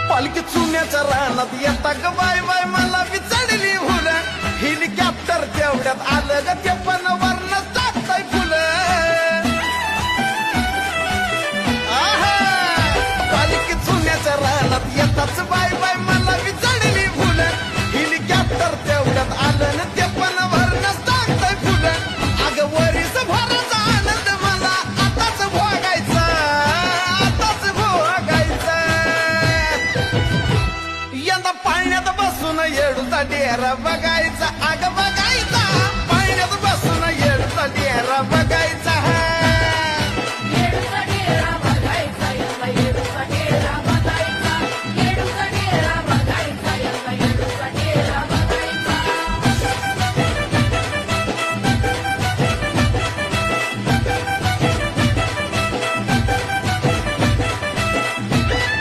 पालखी चुन्याच्या रानात येता ग बाय बाय मला विचारली फुल हेलिकॉप्टर तेवढ्यात आलं ग ते पण वर्ण टाकताय फुलं पालखी चुन्याच्या रानात येताच बाय बाय मला विचारली फुल हेलिकॉप्टर तेवढ्यात आलं न ते पण वर्ण टाकताय फुलं अगं वरीस भराचा आनंद मला आताच भोगायचा यंदा पाळण्यात बसून येडूचा डेरा बघाय